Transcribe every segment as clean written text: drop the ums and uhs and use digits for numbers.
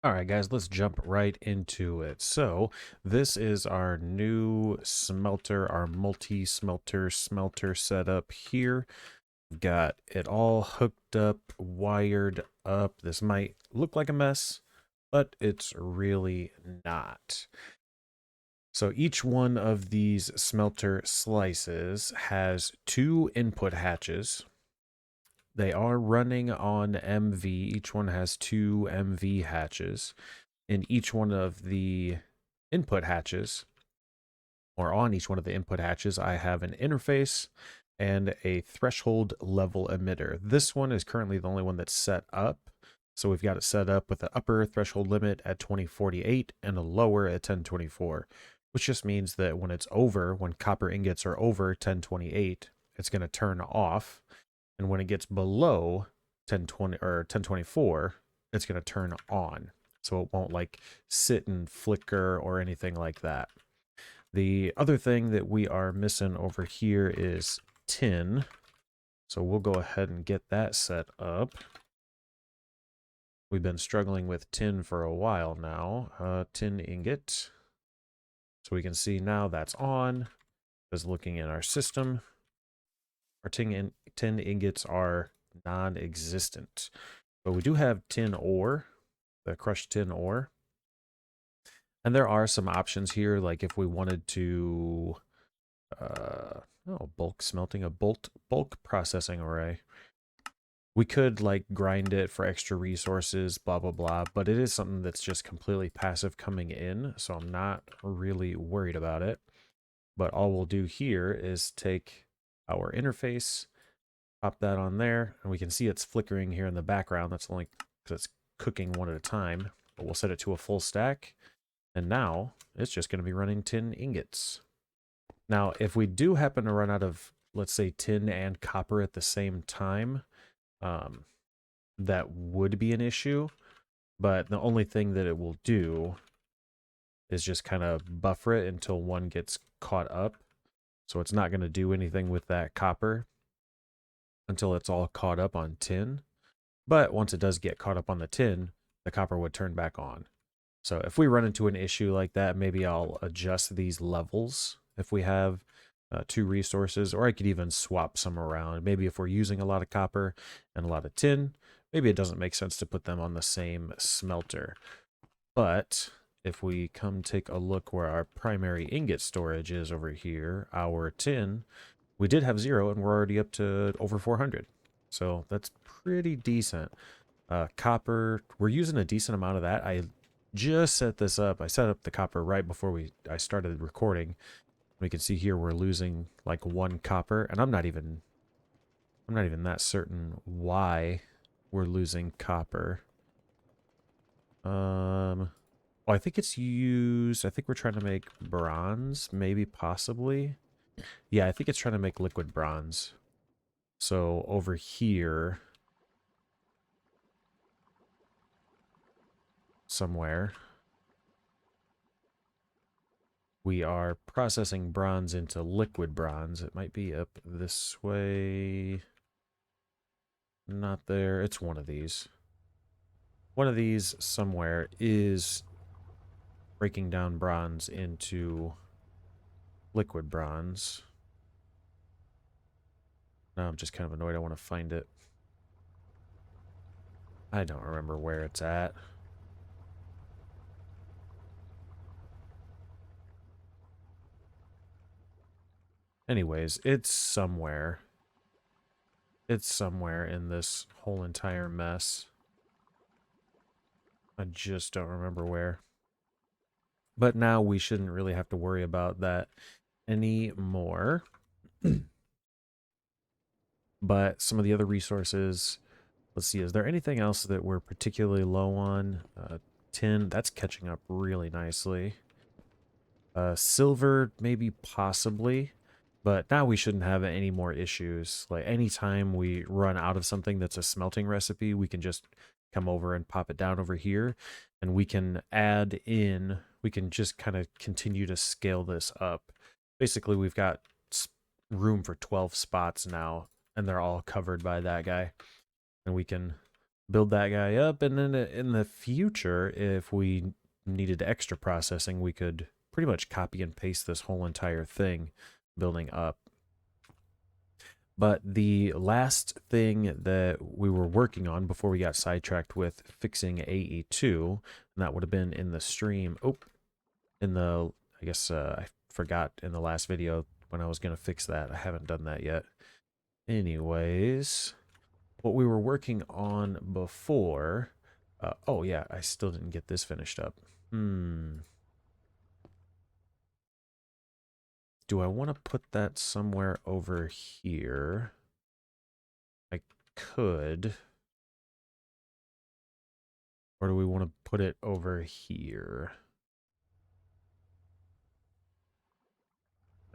All right, guys, let's jump right into it. So this is our new smelter, our multi-smelter smelter setup here. We've got it all hooked up, wired up. This might look like a mess, but it's really not. So each one of these smelter slices has two input hatches. They are running on MV. Each one has two MV hatches. In each one of the input hatches, or on each one of the input hatches, I have an interface and a threshold level emitter. This one is currently the only one that's set up. So we've got it set up with an upper threshold limit at 2048 and a lower at 1024, which just means that when it's over, when copper ingots are over 1028, it's going to turn off. And when it gets below 1020 or 1024, it's going to turn on. So it won't like sit and flicker or anything like that. The other thing that we are missing over here is tin. So we'll go ahead and get that set up. We've been struggling with tin for a while now. Tin ingot. So we can see now that's on. Just looking in our system, our tin ingots are non-existent. But we do have tin ore, the crushed tin ore. And there are some options here, like if we wanted to, bulk smelting, a bulk processing array. We could like grind it for extra resources, blah, blah, blah, but it is something that's just completely passive coming in, so I'm not really worried about it. But all we'll do here is take our interface, pop that on there, and we can see it's flickering here in the background. That's only because it's cooking one at a time, but we'll set it to a full stack. And now it's just going to be running tin ingots. Now, if we do happen to run out of, let's say, tin and copper at the same time, that would be an issue. But the only thing that it will do is just kind of buffer it until one gets caught up. So it's not going to do anything with that copper until it's all caught up on tin. But once it does get caught up on the tin, the copper would turn back on. So if we run into an issue like that, maybe I'll adjust these levels if we have two resources, or I could even swap some around. Maybe if we're using a lot of copper and a lot of tin, maybe it doesn't make sense to put them on the same smelter. But if we come take a look where our primary ingot storage is over here, our tin, we did have 0 and we're already up to over 400. So that's pretty decent. Copper, we're using a decent amount of that. I just set this up. I set up the copper right before I started recording. We can see here we're losing like 1 copper, and I'm not even that certain why we're losing copper. Well, I think it's used. I think we're trying to make bronze, maybe, possibly. Yeah, I think it's trying to make liquid bronze. So over here, somewhere, we are processing bronze into liquid bronze. It might be up this way. Not there. It's one of these. One of these somewhere is breaking down bronze into liquid bronze. Now I'm just kind of annoyed. I want to find it. I don't remember where it's at. Anyways, it's somewhere. It's somewhere in this whole entire mess. I just don't remember where. But now we shouldn't really have to worry about that anymore. But some of the other resources, let's see, is there anything else that we're particularly low on? Tin, that's catching up really nicely. Silver, maybe possibly. But now we shouldn't have any more issues. Like anytime we run out of something that's a smelting recipe, we can just come over and pop it down over here. And we can add in, we can just kind of continue to scale this up. Basically, we've got room for 12 spots now, and they're all covered by that guy. And we can build that guy up, and then in the future, if we needed extra processing, we could pretty much copy and paste this whole entire thing building up. But the last thing that we were working on before we got sidetracked with fixing AE2, and that would have been in the stream. Oh, in the, I guess I forgot in the last video when I was going to fix that. I haven't done that yet. Anyways, what we were working on before. Oh, yeah, I still didn't get this finished up. Do I want to put that somewhere over here? I could. Or do we want to put it over here?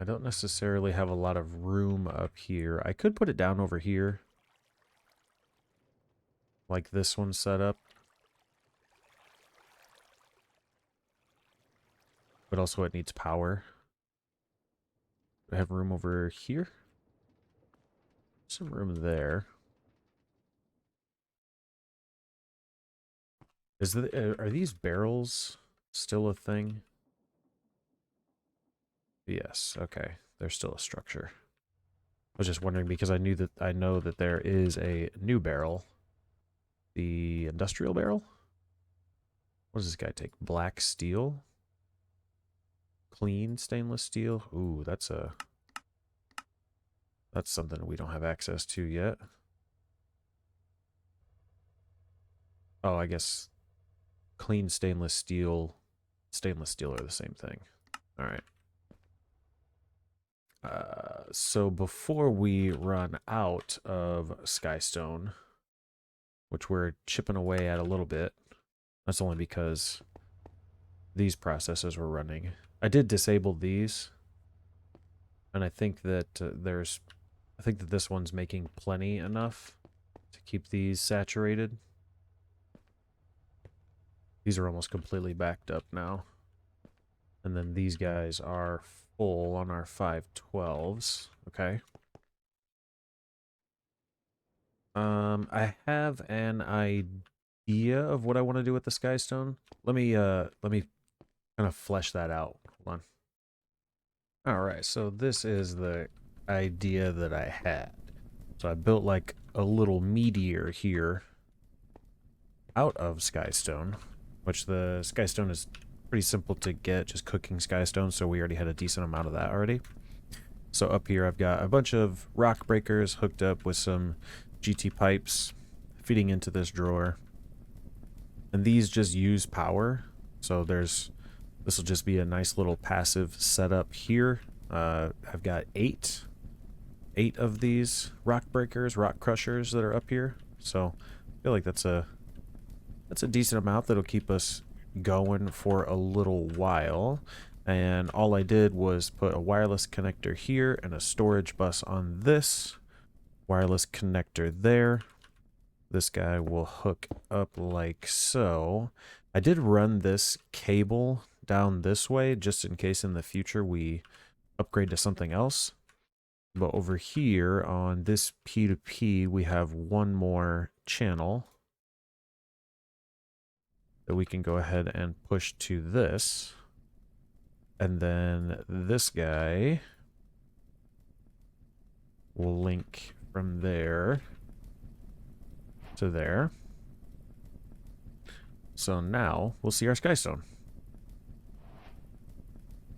I don't necessarily have a lot of room up here. I could put it down over here. Like this one set up. But also it needs power. Do I have room over here? Some room there. Are these barrels still a thing? Yes, okay. They're still a structure. I was just wondering because I know that there is a new barrel. The industrial barrel? What does this guy take? Black steel? Clean stainless steel? Ooh, that's something we don't have access to yet. Oh, I guess clean stainless steel are the same thing. All right. So before we run out of skystone, which we're chipping away at a little bit, that's only because these processes were running. I did disable these, and I think that I think that this one's making plenty enough to keep these saturated. These are almost completely backed up now. And then these guys are full on our 512s. Okay. I have an idea of what I want to do with the skystone. Let me kind of flesh that out. Hold on. All right, so this is the idea that I had. So I built like a little meteor here out of skystone, which the skystone is pretty simple to get, just cooking skystone, so we already had a decent amount of that already. So up here I've got a bunch of rock breakers hooked up with some GT pipes feeding into this drawer. And these just use power. So this will just be a nice little passive setup here. I've got eight of these rock breakers, rock crushers that are up here. So I feel like that's a decent amount that'll keep us going for a little while. And all I did was put a wireless connector here and a storage bus on this. Wireless connector there. This guy will hook up like so. I did run this cable down this way just in case in the future we upgrade to something else. But over here on this P2P, we have one more channel that we can go ahead and push to this. And then this guy will link from there to there. So now we'll see our skystone.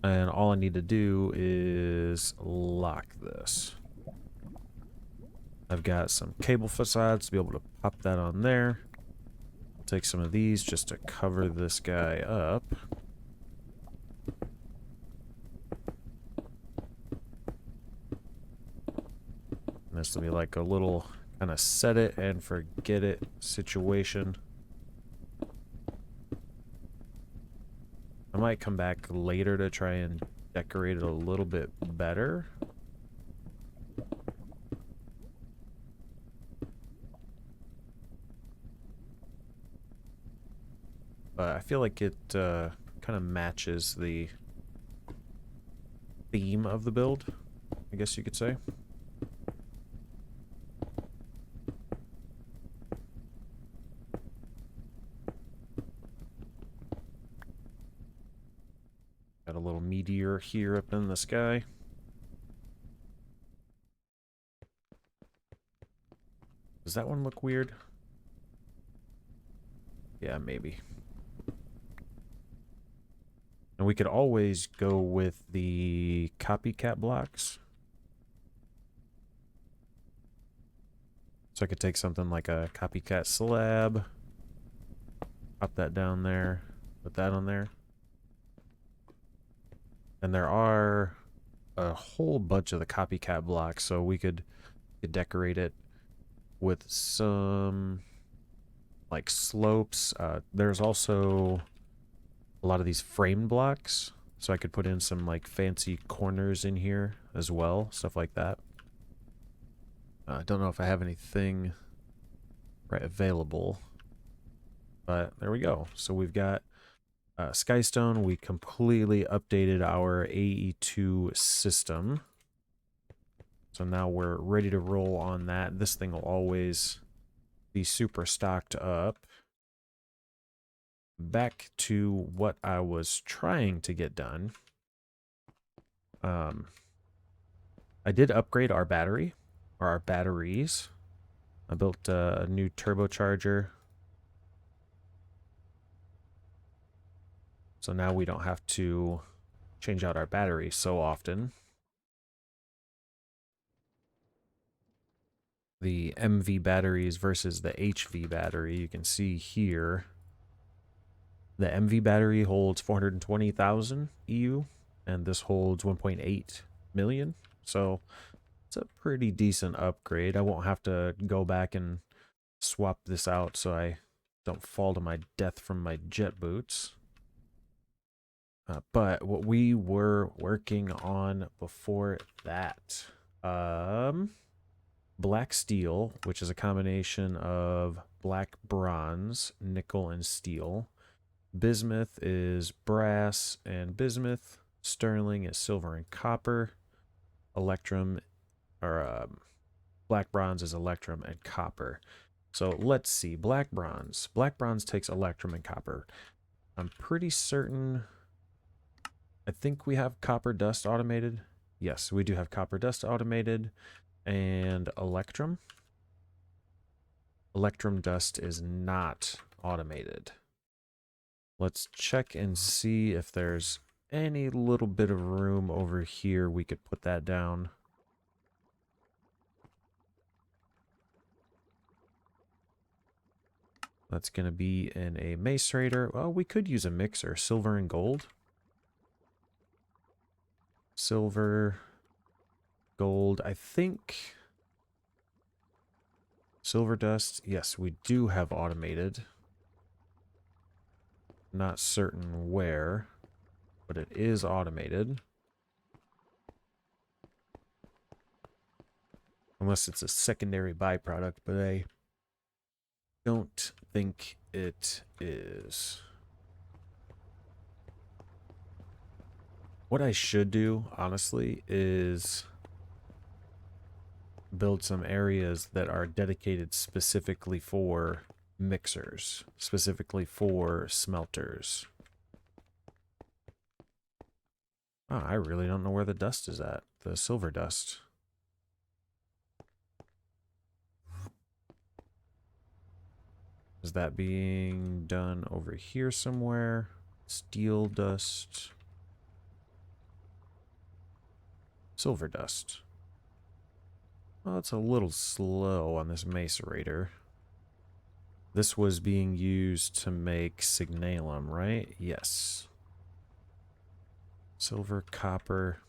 And all I need to do is lock this. I've got some cable facades to be able to pop that on there. I'll take some of these just to cover this guy up. And this will be like a little kind of set it and forget it situation. I might come back later to try and decorate it a little bit better. But I feel like it kind of matches the theme of the build, I guess you could say. meteor here up in the sky. Does that one look weird? Yeah, maybe. And we could always go with the copycat blocks. So I could take something like a copycat slab, pop that down there, put that on there. And there are a whole bunch of the copycat blocks, so we could decorate it with some like slopes. There's also a lot of these framed blocks, so I could put in some like fancy corners in here as well, stuff like that. I don't know if I have anything right available, but there we go. So we've got Skystone. We completely updated our AE2 system. So now we're ready to roll on that. This thing will always be super stocked up. Back to what I was trying to get done. I did upgrade our battery, or our batteries. I built a new turbocharger. So now we don't have to change out our battery so often. The MV batteries versus the HV battery, you can see here. The MV battery holds 420,000 EU, and this holds 1.8 million. So it's a pretty decent upgrade. I won't have to go back and swap this out so I don't fall to my death from my jet boots. But what we were working on before that, black steel, which is a combination of black bronze, nickel, and steel. Bismuth is brass and bismuth. Sterling is silver and copper. Electrum, or black bronze is electrum and copper. So let's see. Black bronze. Black bronze takes electrum and copper. I'm pretty certain. I think we have copper dust automated. Yes, we do have copper dust automated. And electrum. Electrum dust is not automated. Let's check and see if there's any little bit of room over here we could put that down. That's going to be in a macerator. Well, we could use a mixer. Silver and gold. Silver, gold. I think silver dust. Yes, we do have automated. Not certain where, but it is automated. Unless it's a secondary byproduct, but I don't think it is. What I should do, honestly, is build some areas that are dedicated specifically for mixers, specifically for smelters. Oh, I really don't know where the dust is at, the silver dust. Is that being done over here somewhere? Steel dust. Silver dust. Well, it's a little slow on this macerator. This was being used to make signalum, right? Yes. Silver, copper.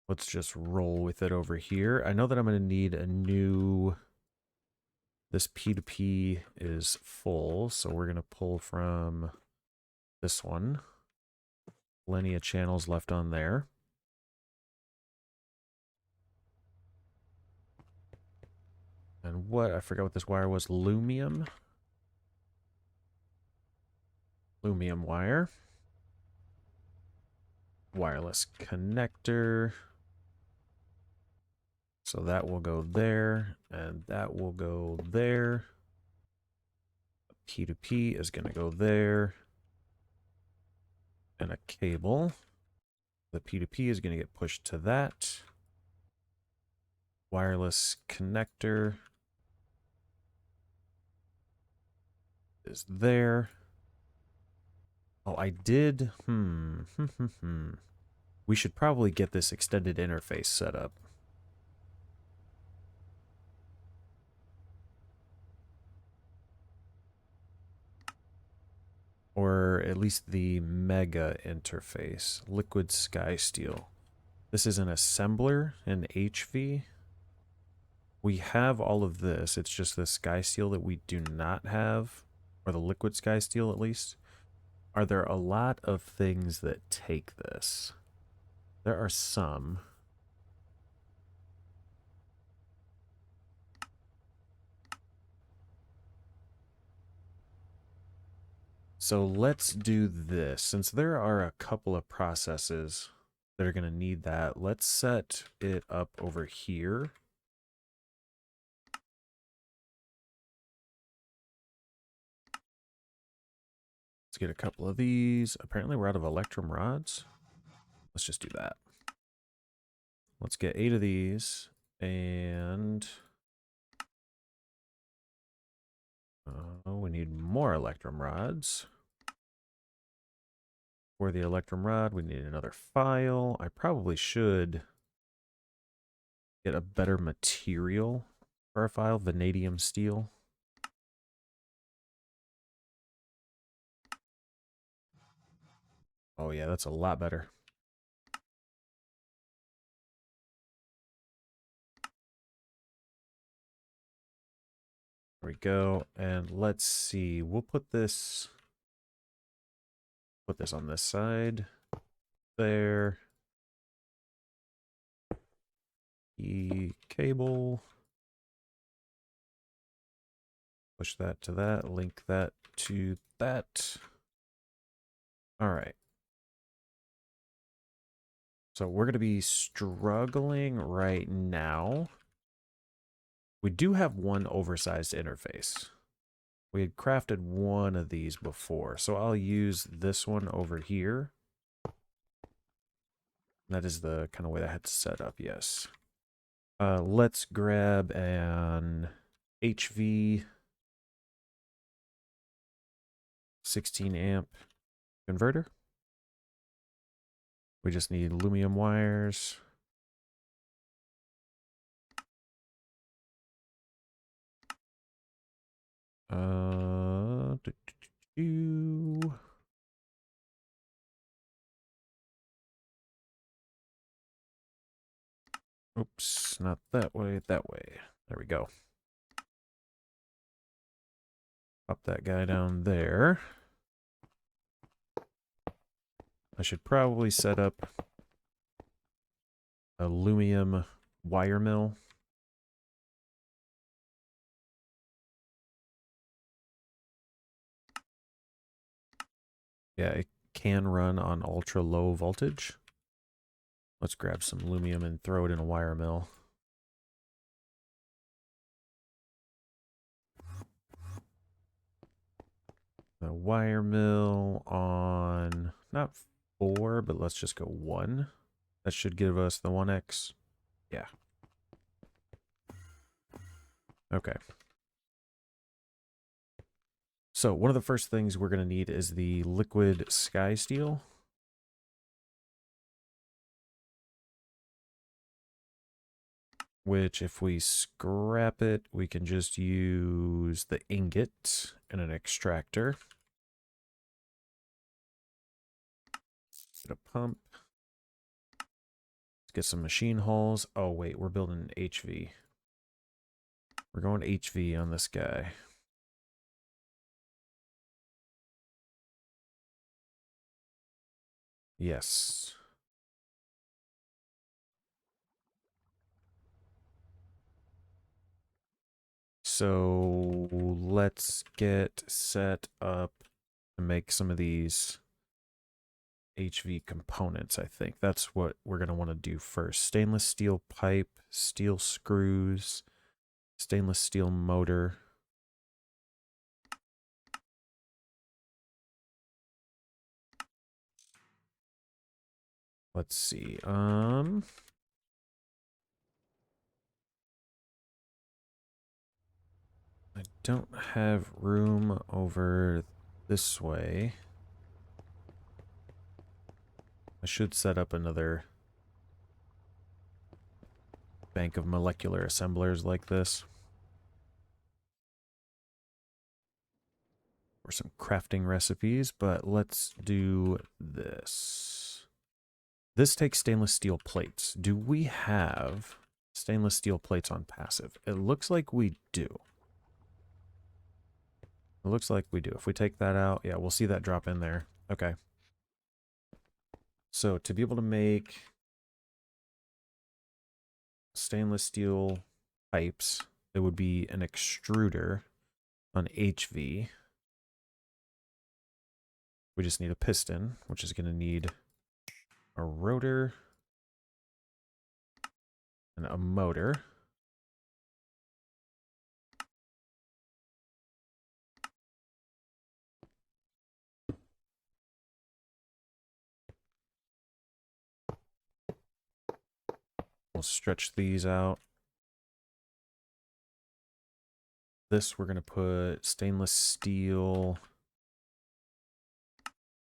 Let's just roll with it over here. I know that I'm going to need a new... This P2P is full, so we're going to pull from this one. Plenty of channels left on there. And what? I forgot what this wire was. Lumium. Lumium wire. Wireless connector. So that will go there, and that will go there. P2P is going to go there. and a cable. The P2P is going to get pushed to that. Wireless connector is there. Oh, I did. We should probably get this extended interface set up. Or at least the mega interface. Liquid sky steel. This is an assembler, an HV. We have all of this. It's just the sky steel that we do not have, or the liquid sky steel at least. Are there a lot of things that take this? There are some. So let's do this. Since there are a couple of processes that are going to need that, let's set it up over here. Let's get a couple of these. Apparently we're out of electrum rods. Let's just do that. Let's get 8 of these, and we need more electrum rods. For the electrum rod, we need another file. I probably should get a better material for our file, vanadium steel. Oh yeah, that's a lot better. There we go. And let's see. We'll put this on this side. There. E cable. Push that to that. Link that to that. All right. So we're going to be struggling right now. We do have one oversized interface. We had crafted one of these before, so I'll use this one over here. That is the kind of way that I had set up, yes. Let's grab an HV 16 amp converter. We just need aluminum wires. Oops, not that way, that way. There we go. Pop that guy down there. I should probably set up aluminum wire mill. Yeah, it can run on ultra low voltage. Let's grab some aluminum and throw it in a wire mill. The wire mill on not 4, but let's just go 1. That should give us the 1x. Yeah. Okay. So one of the first things we're going to need is the liquid sky steel. Which if we scrap it, we can just use the ingot and an extractor. Get a pump. Let's get some machine hulls. Oh wait, we're building an HV. We're going HV on this guy. Yes. So let's get set up to make some of these HV components, I think. That's what we're going to want to do first. Stainless steel pipe, steel screws, stainless steel motor. Let's see. I don't have room over this way. I should set up another bank of molecular assemblers like this. For some crafting recipes, but let's do this. This takes stainless steel plates. Do we have stainless steel plates on passive? It looks like we do. It looks like we do. If we take that out, yeah, we'll see that drop in there. Okay. So to be able to make stainless steel pipes, it would be an extruder on HV. We just need a piston, which is going to need a rotor and a motor. We'll stretch these out. This we're going to put stainless steel.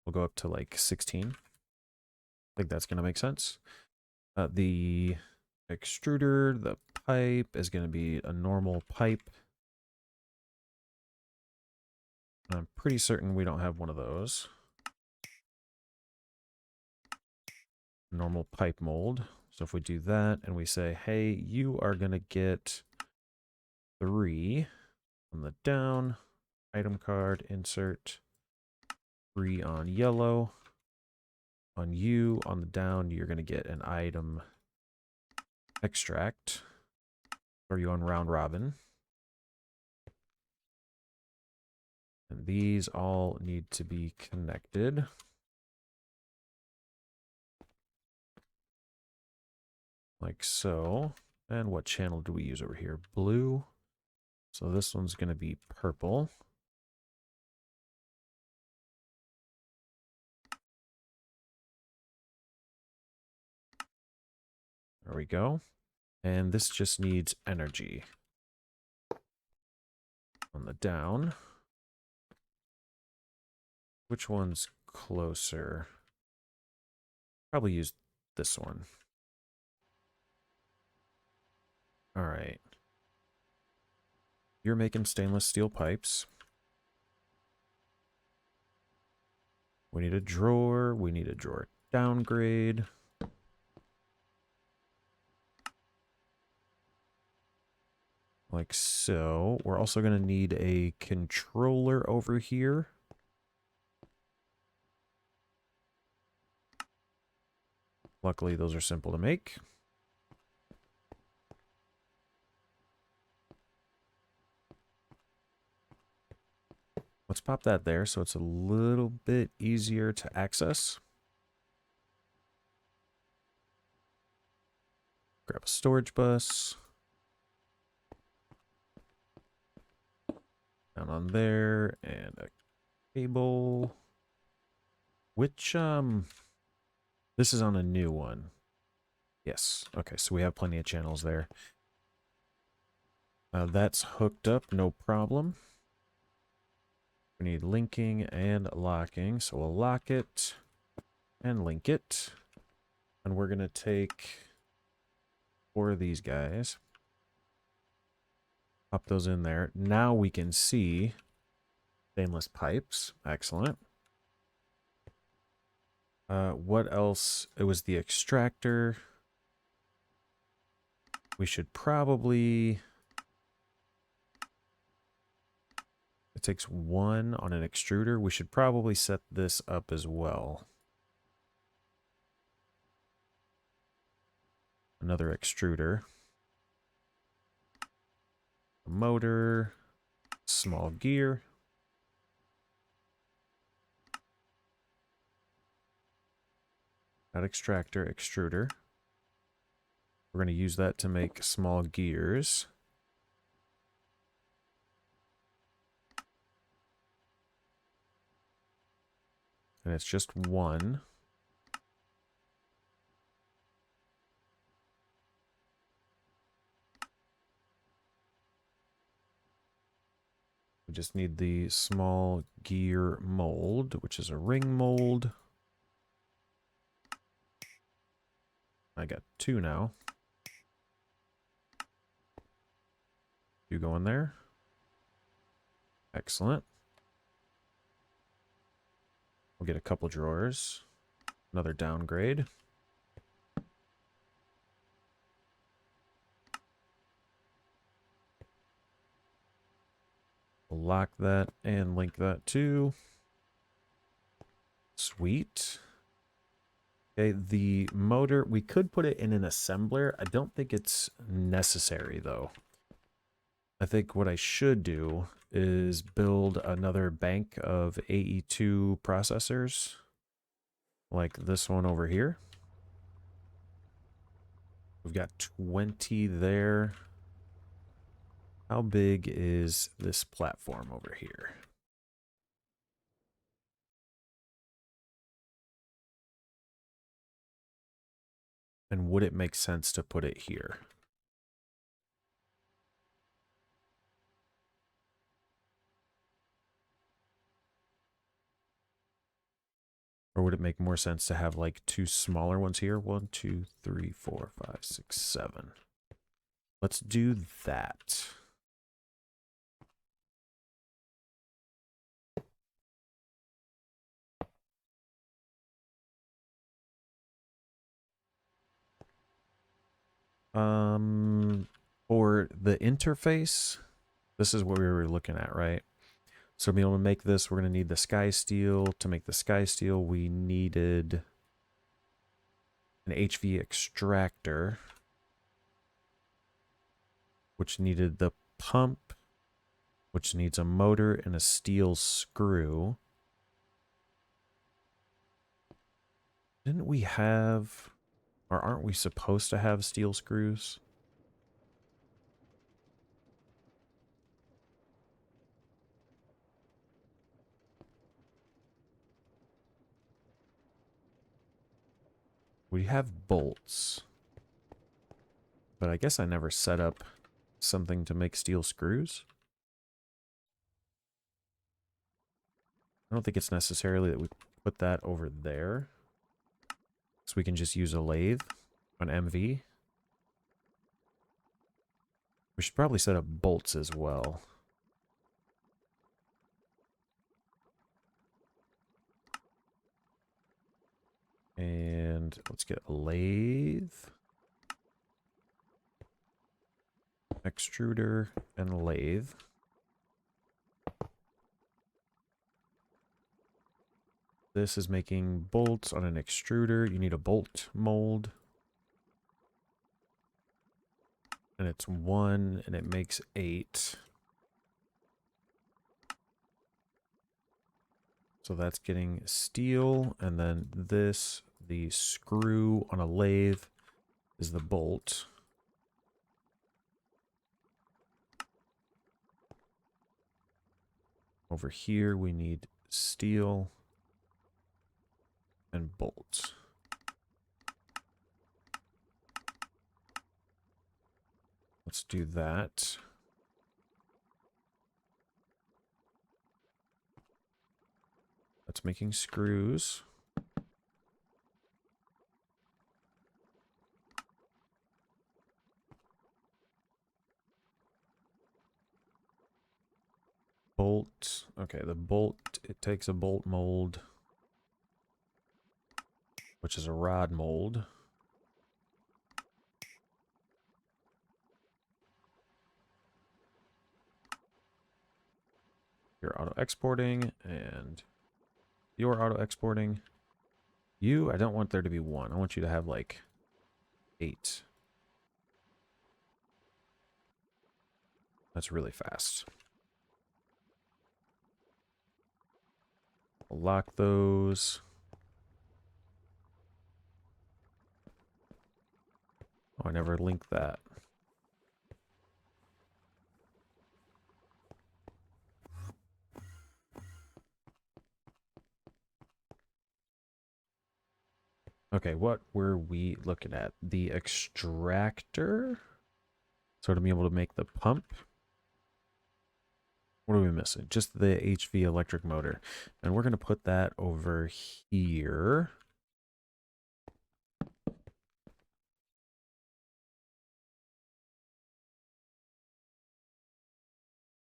We'll go up to like 16. I think that's going to make sense. The extruder, the pipe is going to be a normal pipe. I'm pretty certain we don't have one of those. Normal pipe mold. So if we do that and we say, hey, you are going to get 3 on the down, item card, insert 3 on yellow. On you, on the down, you're going to get an item extract. Or you on round robin. And these all need to be connected. Like so. And what channel do we use over here? Blue. So this one's going to be purple. There we go. And this just needs energy. On the down. Which one's closer? Probably use this one. All right. You're making stainless steel pipes. We need a drawer. We need a drawer downgrade. Like so. We're also going to need a controller over here. Luckily, those are simple to make. Let's pop that there so it's a little bit easier to access. Grab a storage bus. Down on there, and a cable. Which, this is on a new one. Yes, okay, so we have plenty of channels there. That's hooked up, no problem. We need linking and locking, so we'll lock it and link it. And we're going to take 4 of these guys. Pop those in there. Now we can see stainless pipes. Excellent. What else? It was the extractor. We should probably... It takes 1 on an extruder. We should probably set this up as well. Another extruder. A motor. Small gear. That extractor, extruder. We're going to use that to make small gears. And it's just 1. just need the small gear mold, which is a ring mold. I got 2 now. You go in there. Excellent. We'll get a couple drawers. Another downgrade. We'll lock that and link that too. Sweet. Okay, the motor, we could put it in an assembler. I don't think it's necessary though. I think what I should do is build another bank of AE2 processors, like this one over here. We've got 20 there. How big is this platform over here? And would it make sense to put it here? Or would it make more sense to have like 2 smaller ones here? 1, 2, 3, 4, 5, 6, 7. Let's do that. For the interface, this is what we were looking at, right? So to be able to make this, we're going to need the sky steel. To make the sky steel, we needed an HV extractor, which needed the pump, which needs a motor and a steel screw. Didn't we have, or aren't we supposed to have steel screws? We have bolts. But I guess I never set up something to make steel screws. I don't think it's necessarily that we put that over there. So we can just use a lathe on MV. We should probably set up bolts as well. And let's get a lathe, extruder, and lathe. This is making bolts on an extruder. You need a bolt mold. And it's 1, and it makes 8. So that's getting steel, and then this, the screw on a lathe, is the bolt. Over here, we need steel and bolt. Let's do that. That's making screws. Bolt. Okay, the bolt, it takes a bolt mold, which is a rod mold. You're auto-exporting, and you're auto-exporting. You, I don't want there to be 1. I want you to have like 8. That's really fast. I'll lock those. Oh, I never linked that. Okay, what were we looking at? The extractor? So to be able to make the pump. What are we missing? Just the HV electric motor. And we're going to put that over here.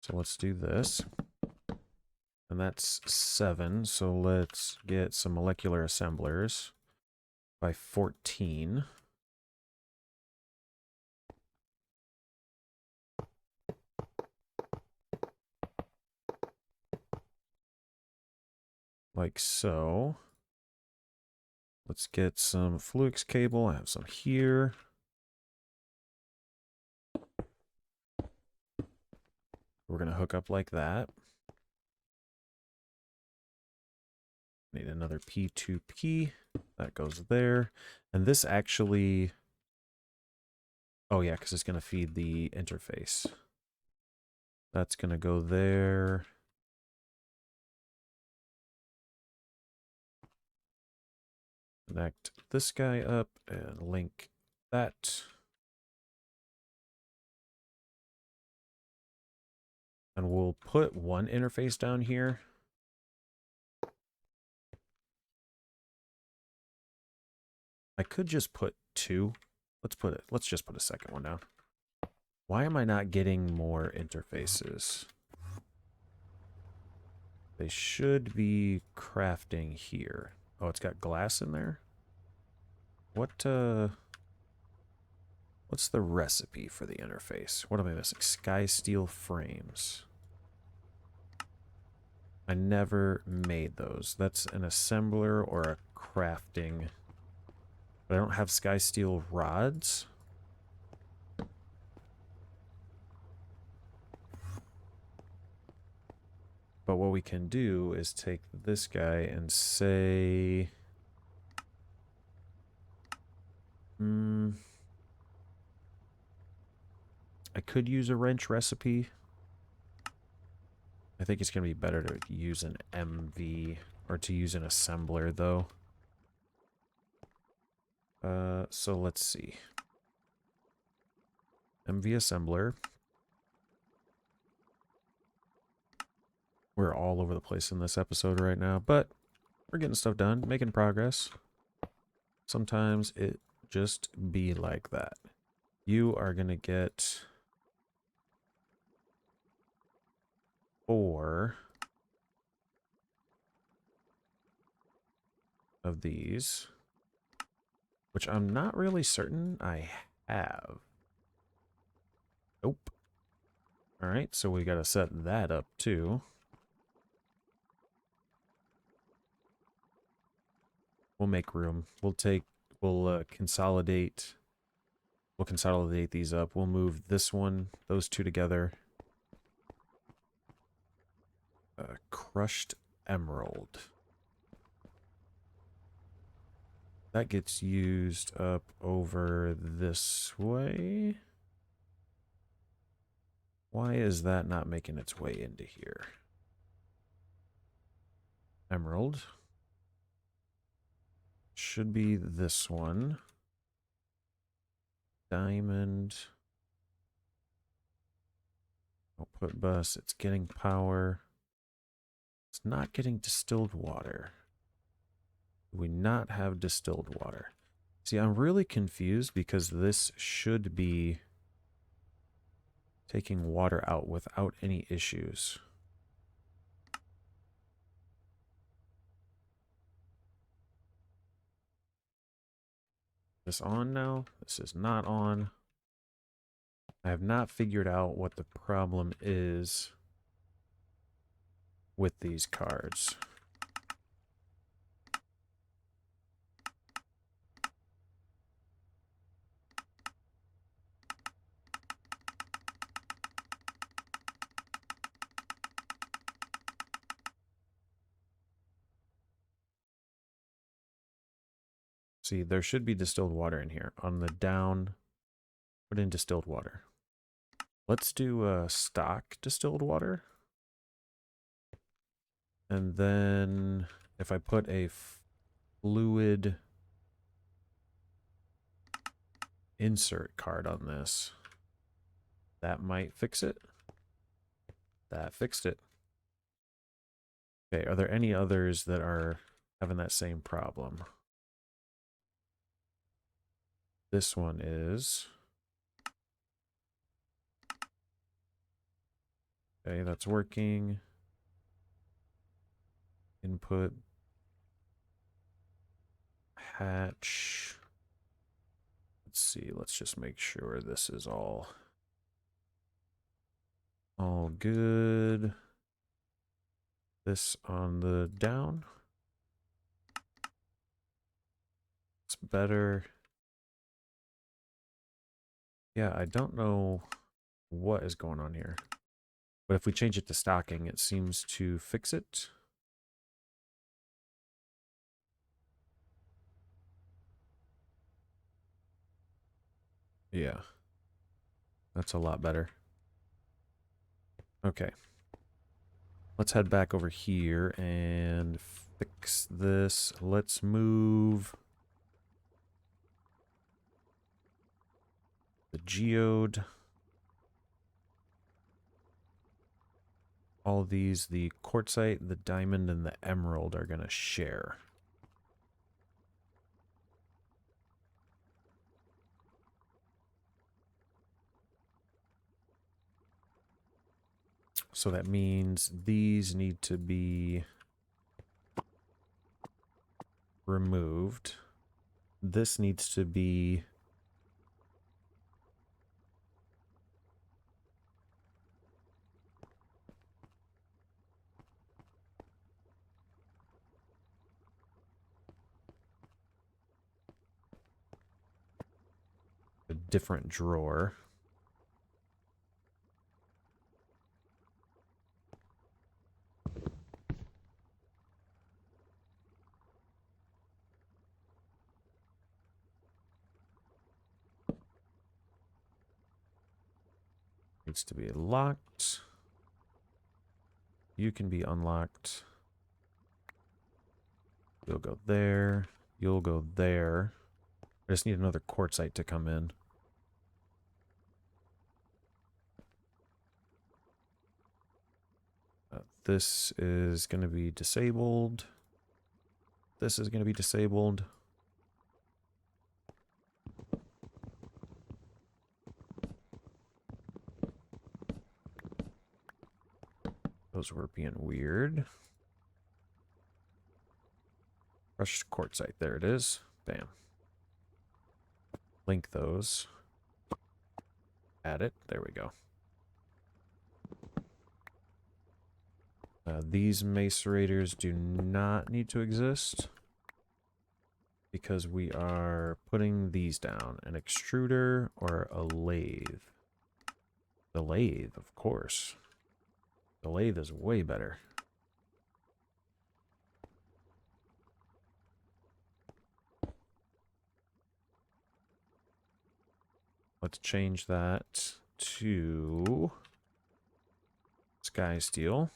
So let's do this. And that's 7. So let's get some molecular assemblers by 14. Like so. Let's get some Fluix cable. I have some here. We're going to hook up like that. Need another P2P. That goes there. And this actually... Oh, yeah, because it's going to feed the interface. That's going to go there. Connect this guy up and link that. And we'll put one interface down here. I could just put 2. Let's just put a second one down. Why am I not getting more interfaces? They should be crafting here. Oh, it's got glass in there? What's the recipe for the interface? What am I missing? Sky steel frames. I never made those. That's an assembler or a crafting. But I don't have sky steel rods. But what we can do is take this guy and say... I could use a wrench recipe. I think it's going to be better to use an MV or to use an assembler, though. So let's see. MV assembler. We're all over the place in this episode right now, but we're getting stuff done, making progress. Sometimes it just be like that. You are going to get 4 of these, which I'm not really certain I have. Nope. All right, so we got to set that up too. We'll make room. We'll consolidate. We'll consolidate these up. We'll move this one, those two together. Crushed emerald. That gets used up over this way. Why is that not making its way into here? Emerald. Should be this one. Diamond. Output bus. It's getting power. It's not getting distilled water. Do we not have distilled water? See, I'm really confused because this should be taking water out without any issues. This on now? This is not on. I have not figured out what the problem is with these cards. See, there should be distilled water in here. On the down, put in distilled water. Let's do stock distilled water. And then if I put a fluid insert card on this, that might fix it. That fixed it. Okay, are there any others that are having that same problem? This one is. Okay, that's working. Input. Hatch. Let's see, let's just make sure this is all good. This on the down. It's better. Yeah, I don't know what is going on here. But if we change it to stocking, it seems to fix it. Yeah. That's a lot better. Okay. Let's head back over here and fix this. Let's move the geode. All of these, the quartzite, the diamond, and the emerald are going to share. So that means these need to be removed. This needs to be a different drawer. Needs to be locked. You can be unlocked. You'll go there. You'll go there. I just need another quartzite to come in. This is going to be disabled. This is going to be disabled. Those were being weird. Crushed quartzite. There it is. Bam. Link those. Add it. There we go. These macerators do not need to exist because we are putting these down. An extruder or a lathe? The lathe, of course. The lathe is way better. Let's change that to sky steel.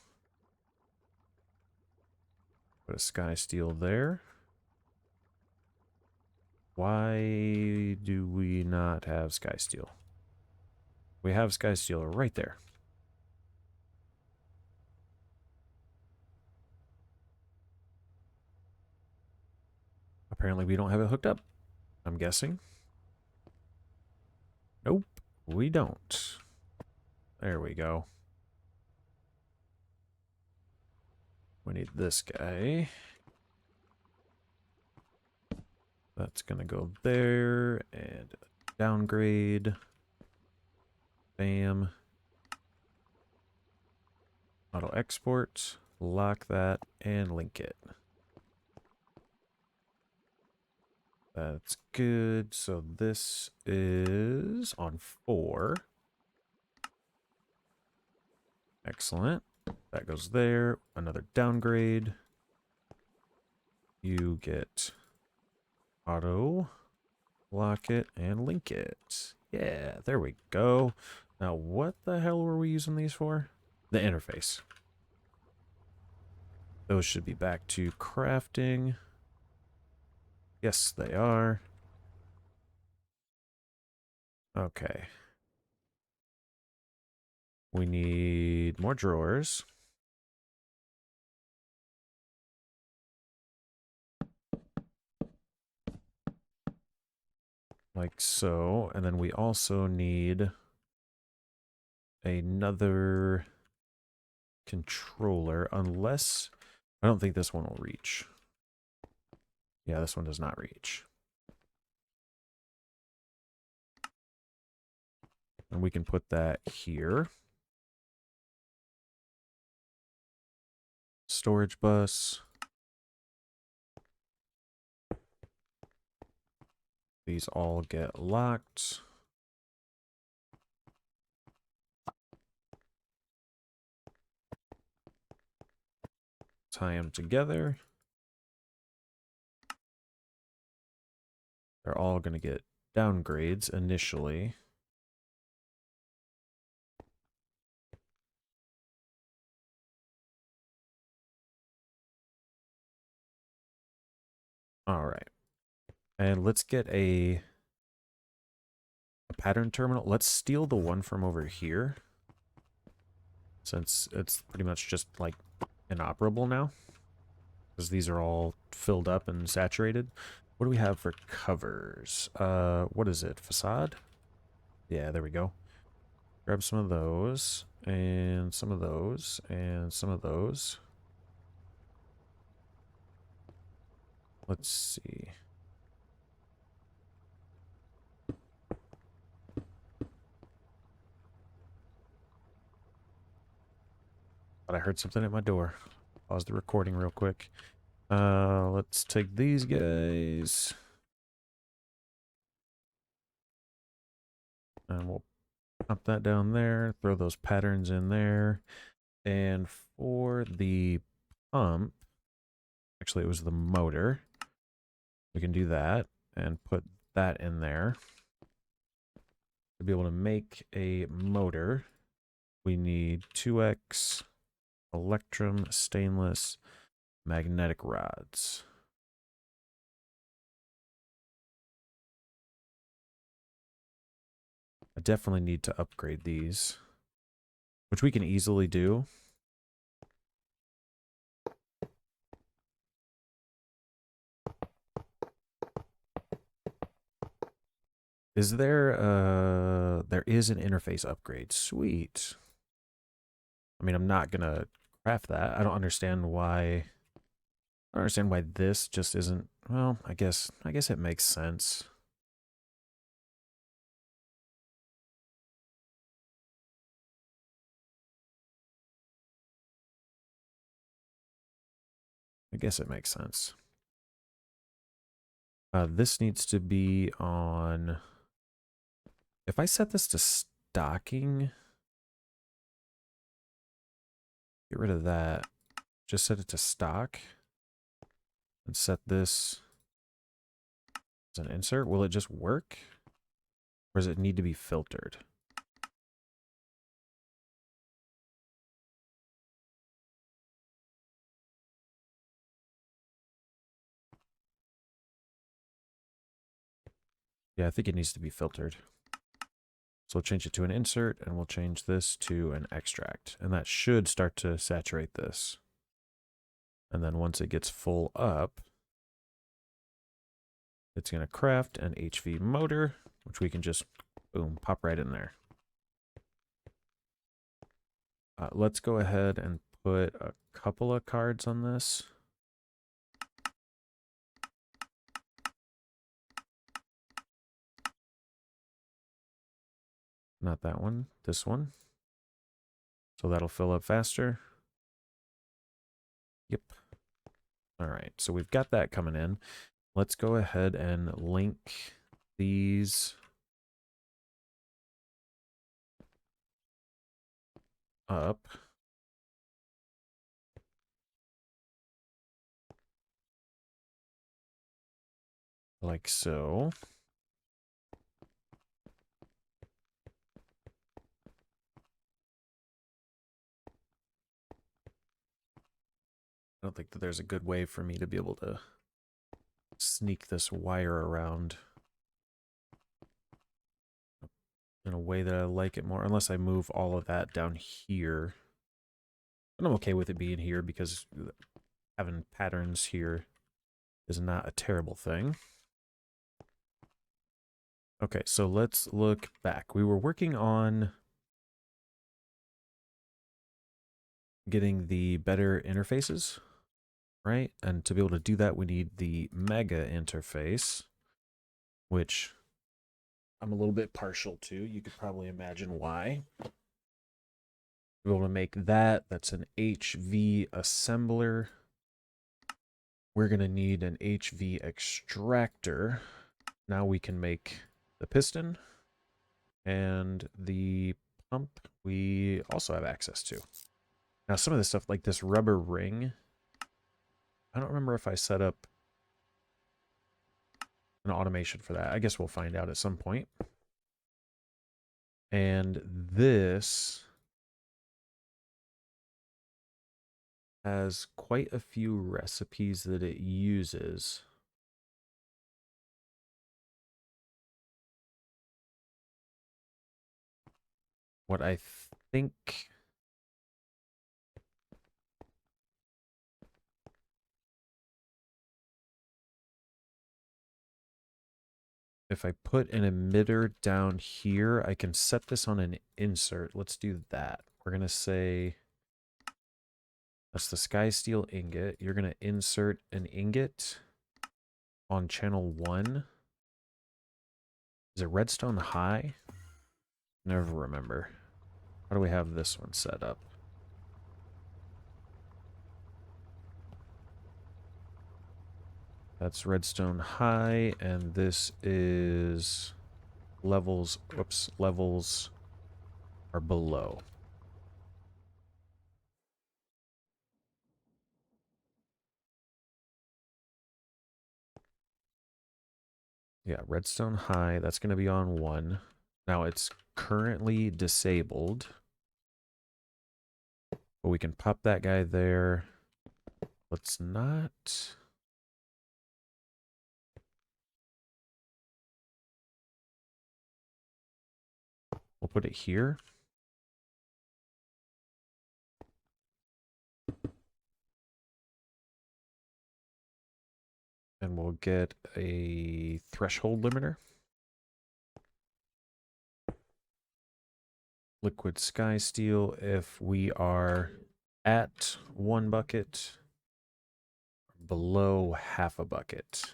Put a sky steel there. Why do we not have sky steel? We have sky steel right there. Apparently we don't have it hooked up, I'm guessing. Nope, we don't. There we go. We need this guy. That's gonna go there and downgrade. Bam. Auto export. Lock that and link it. That's good. So this is on 4. Excellent. That goes there. Another downgrade. You get auto, lock it, and link it. Yeah, there we go. Now, what the hell were we using these for? The interface. Those should be back to crafting. Yes, they are. Okay. We need more drawers. Like so. And then we also need another controller, unless I don't think this one will reach. Yeah, this one does not reach. And we can put that here. Storage bus. These all get locked. Tie them together. They're all going to get downgrades initially. All right. And let's get a pattern terminal. Let's steal the one from over here, since it's pretty much just like inoperable now, because these are all filled up and saturated. What do we have for covers? What is it? Facade? Yeah, there we go. Grab some of those, and some of those, and some of those. Let's see. But I heard something at my door. Pause the recording real quick. Let's take these guys. And we'll pump that down there. Throw those patterns in there. And for the pump, actually it was the motor. We can do that and put that in there. To be able to make a motor, we need 2x electrum stainless magnetic rods. I definitely need to upgrade these, which we can easily do. Is there there is an interface upgrade. Sweet. I mean, I'm not gonna craft that. I don't understand why this just isn't, well, I guess it makes sense. I guess it makes sense. This needs to be on, if I set this to stocking, get rid of that, just set it to stock, and set this as an insert. Will it just work? Or does it need to be filtered? Yeah, I think it needs to be filtered. So we'll change it to an insert, and we'll change this to an extract. And that should start to saturate this. And then once it gets full up, it's going to craft an HV motor, which we can just, boom, pop right in there. Let's go ahead and put a couple of cards on this. Not that one, this one. So that'll fill up faster. Yep. All right, so we've got that coming in. Let's go ahead and link these up. Like so. I don't think that there's a good way for me to be able to sneak this wire around. in a way that I like it more, unless I move all of that down here. And I'm okay with it being here because having patterns here is not a terrible thing. Okay, so let's look back. We were working on getting the better interfaces, right? And to be able to do that, we need the mega interface, which I'm a little bit partial to. You could probably imagine why. To be able to make that, that's an HV assembler. We're going to need an HV extractor. Now we can make the piston and the pump we also have access to. Now some of this stuff, like this rubber ring, I don't remember if I set up an automation for that. I guess we'll find out at some point. And this has quite a few recipes that it uses. What I think if I put an emitter down here, I can set this on an insert. Let's do that. We're going to say that's the sky steel ingot. You're going to insert an ingot on channel 1. Is it redstone high? Never remember. How do we have this one set up? That's redstone high, and this is levels, whoops, levels are below. Yeah, redstone high, that's going to be on 1. Now it's currently disabled, but we can pop that guy there. Let's not... We'll put it here. And we'll get a threshold limiter. Liquid sky steel if we are at 1 bucket, below half a bucket.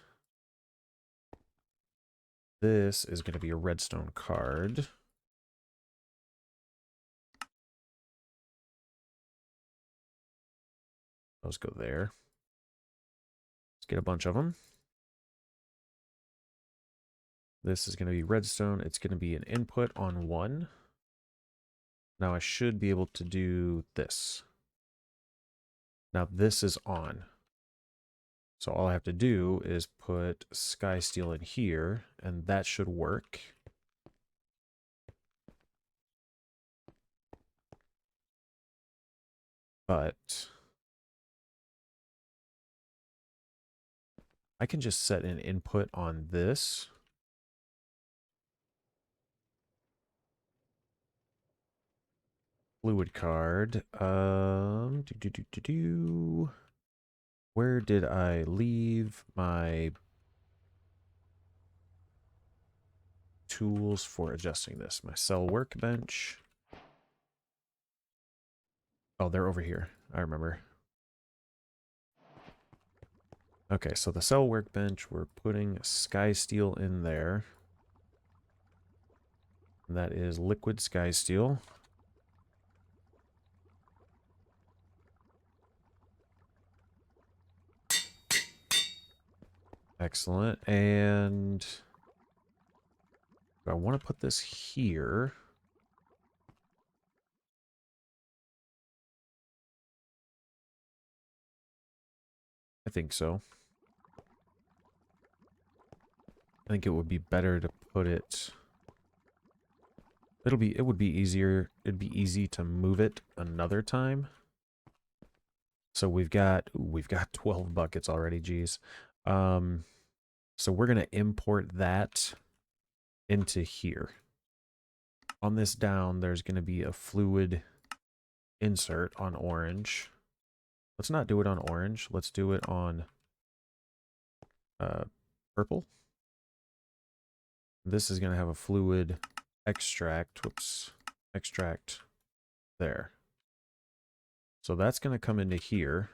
This is going to be a redstone card. Those go there. Let's get a bunch of them. This is going to be redstone. It's going to be an input on 1. Now I should be able to do this. Now this is on. So all I have to do is put sky steel in here, and that should work. But I can just set an input on this. Fluid card. Where did I leave my tools for adjusting this? My cell workbench. Oh, they're over here. I remember. Okay, so the cell workbench, we're putting sky steel in there. And that is liquid sky steel. Excellent. And I want to put this here. I think so. I think it would be better to put it... It would be easier. It'd be easy to move it another time. So we've got 12 buckets already, geez. So we're going to import that into here. On this down, there's going to be a fluid insert on orange. Let's not do it on orange. Let's do it on purple. This is going to have a fluid extract. Whoops. Extract there. So that's going to come into here.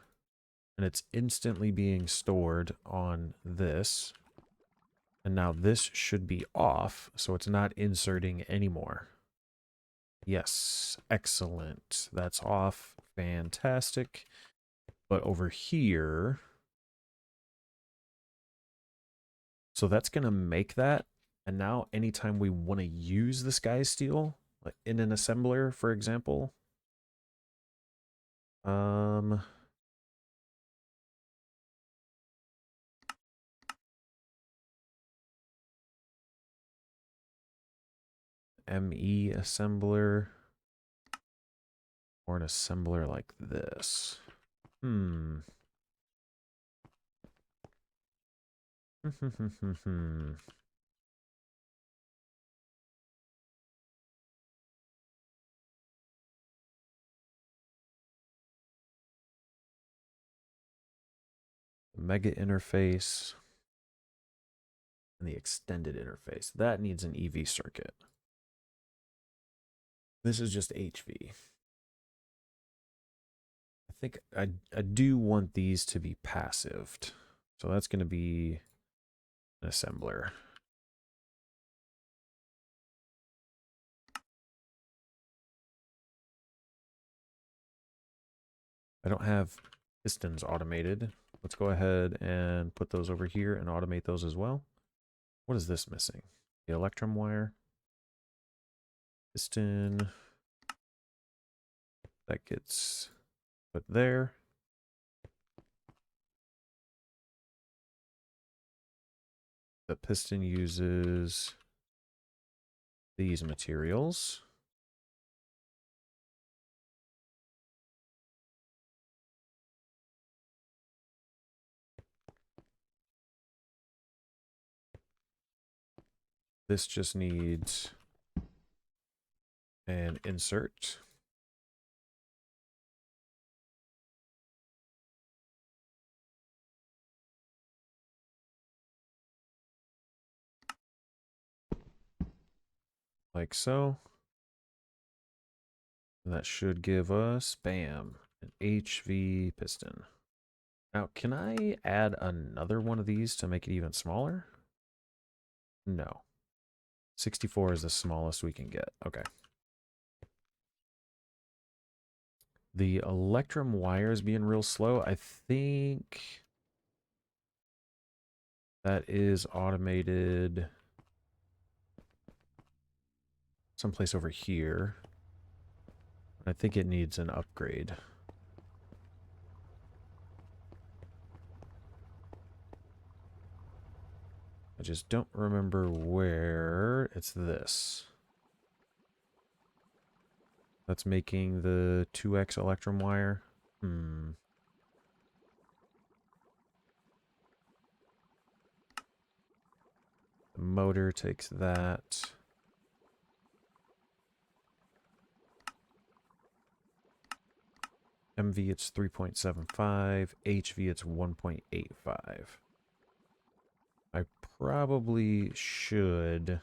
And it's instantly being stored on this. And now this should be off, so it's not inserting anymore. Yes, excellent. That's off. Fantastic. But over here, so that's going to make that. And now anytime we want to use this guy's steel, like in an assembler, for example, ME assembler, or an assembler like this. Mega interface and the extended interface. That needs an EV circuit. This is just HV. I think I do want these to be passived. So that's going to be an assembler. I don't have pistons automated. Let's go ahead and put those over here and automate those as well. What is this missing? The electrum wire. Piston. That gets put there. The piston uses these materials. This just needs an insert. Like so. And that should give us, bam, an HV piston. Now, can I add another one of these to make it even smaller? No. 64 is the smallest we can get. Okay. The electrum wire is being real slow. I think that is automated someplace over here. I think it needs an upgrade. I just don't remember where. It's this. That's making the 2x electrum wire. The motor takes that. MV it's 3.75, HV it's 1.85. I probably should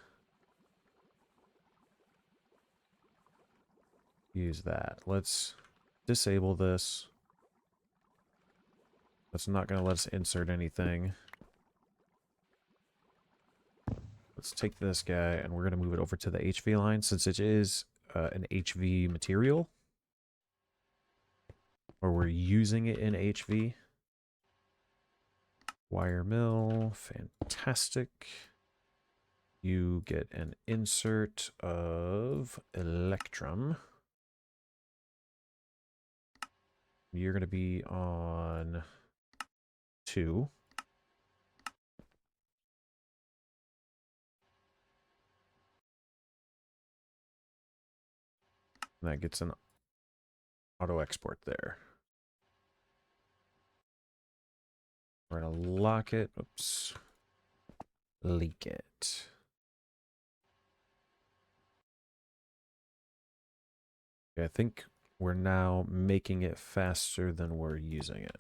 use that. Let's disable this. That's not going to let us insert anything. Let's take this guy and we're going to move it over to the HV line since it is an HV material. Or we're using it in HV. Wire mill, fantastic. You get an insert of electrum. You're going to be on 2. And that gets an auto export there. We're going to lock it. Oops. Leak it. I think we're now making it faster than we're using it.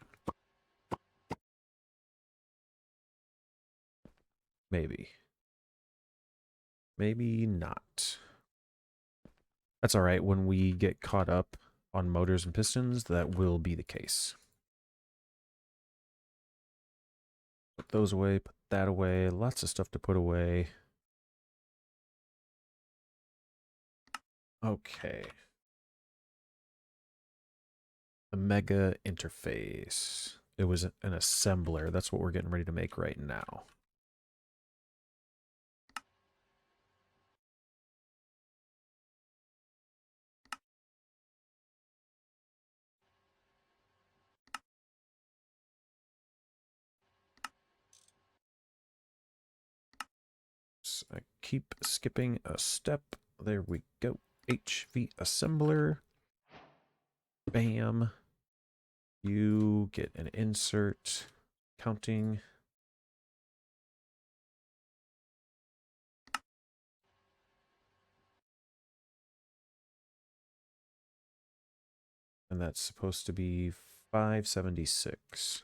Maybe. Maybe not. That's all right. When we get caught up on motors and pistons, that will be the case. Put those away, put that away. Lots of stuff to put away. Okay. The mega interface. It was an assembler. That's what we're getting ready to make right now. So I keep skipping a step. There we go. HV assembler. Bam. You get an insert. Counting. And that's supposed to be 576.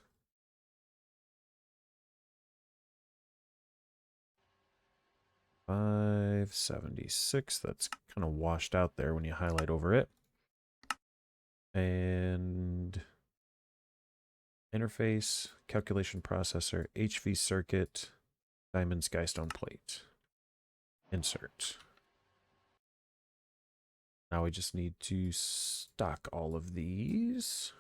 $576. That's kind of washed out there when you highlight over it. And interface, calculation processor, HV circuit, diamond skystone plate. Insert. Now we just need to stock all of these.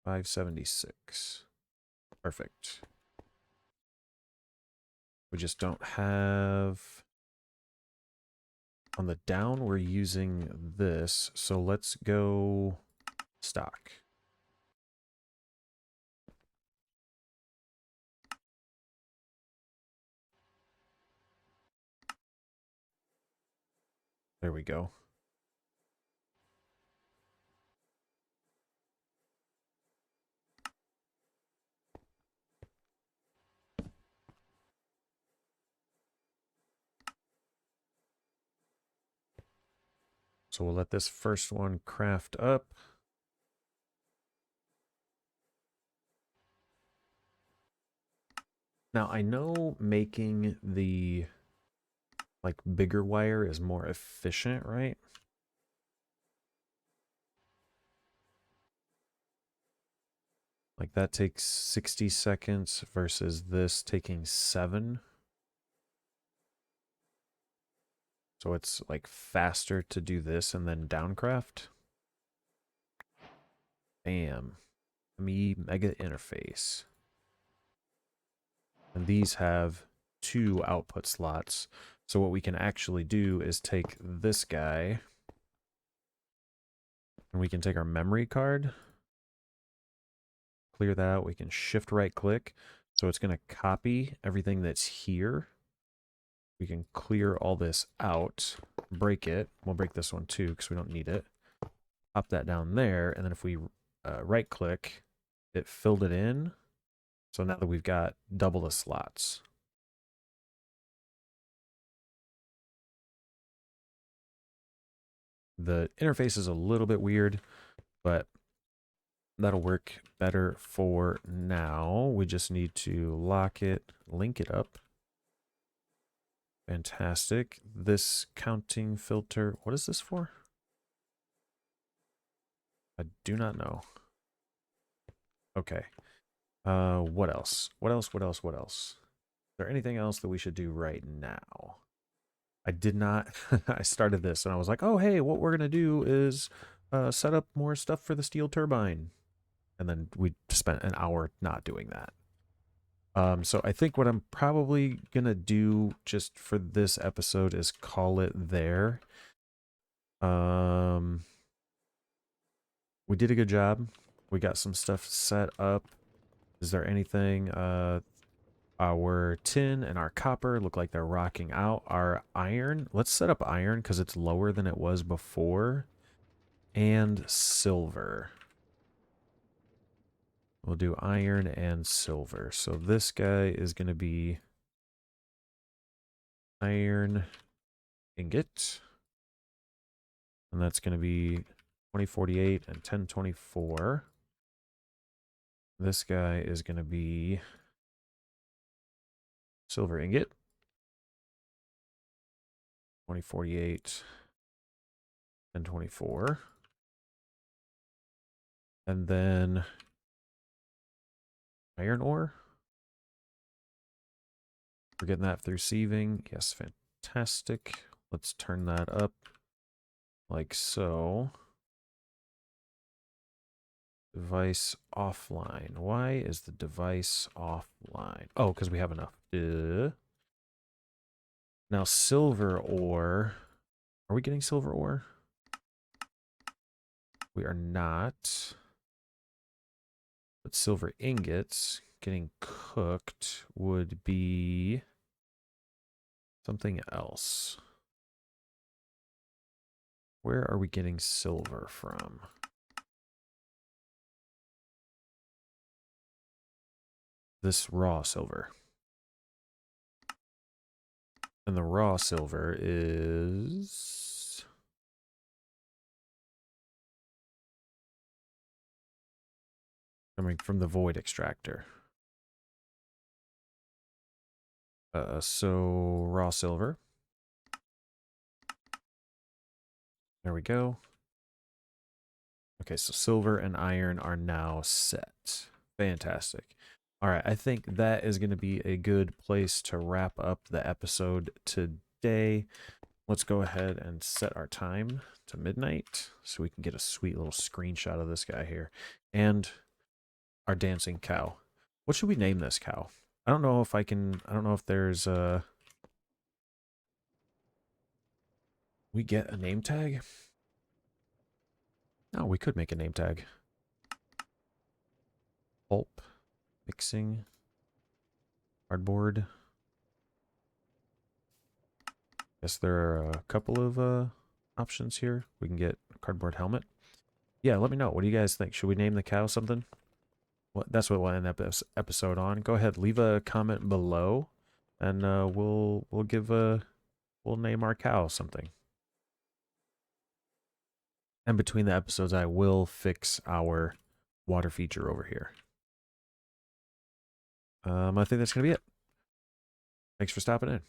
576. Perfect. We just don't have... On the down, we're using this, so let's go stock. There we go. So we'll let this first one craft up. Now I know making the like bigger wire is more efficient, right? Like that takes 60 seconds versus this taking 7. So it's like faster to do this and then downcraft. Bam. Mega interface. And these have 2 output slots. So what we can actually do is take this guy and we can take our memory card, clear that out. We can shift right click. So it's going to copy everything that's here. We can clear all this out, break it. We'll break this one too because we don't need it. Pop that down there. And then if we right click, it filled it in. So now that we've got double the slots. The interface is a little bit weird, but that'll work better for now. We just need to lock it, link it up. Fantastic. This counting filter, what is this for? I do not know. Okay. What else? What else? Is there anything else that we should do right now? I did not. I started this and I was like, oh, hey, what we're going to do is set up more stuff for the steel turbine. And then we spent an hour not doing that. So I think what I'm probably going to do just for this episode is call it there. We did a good job. We got some stuff set up. Is there anything? Our tin and our copper look like they're rocking out. Our iron, let's set up iron because it's lower than it was before. And silver. We'll do iron and silver. So this guy is going to be iron ingot. And that's going to be 2048 and 1024. This guy is going to be silver ingot. 2048 and 1024. And then iron ore. We're getting that through sieving. Yes, fantastic. Let's turn that up like so. Device offline. Why is the device offline? Oh, because we have enough. Now, silver ore. Are we getting silver ore? We are not. But silver ingots getting cooked would be something else. Where are we getting silver from? This raw silver. And the raw silver is coming from the void extractor. So raw silver. There we go. Okay, so silver and iron are now set. Fantastic. All right, I think that is going to be a good place to wrap up the episode today. Let's go ahead and set our time to midnight so we can get a sweet little screenshot of this guy here. And our dancing cow. What should we name this cow? I don't know if I can, I don't know if there's we get a name tag? Oh, we could make a name tag. Pulp, mixing, cardboard. Guess there are a couple of options here. We can get a cardboard helmet. Yeah, let me know. What do you guys think? Should we name the cow something? Well, that's what we'll end the episode on. Go ahead, leave a comment below, and we'll name our cow something. And between the episodes, I will fix our water feature over here. I think that's gonna be it. Thanks for stopping in.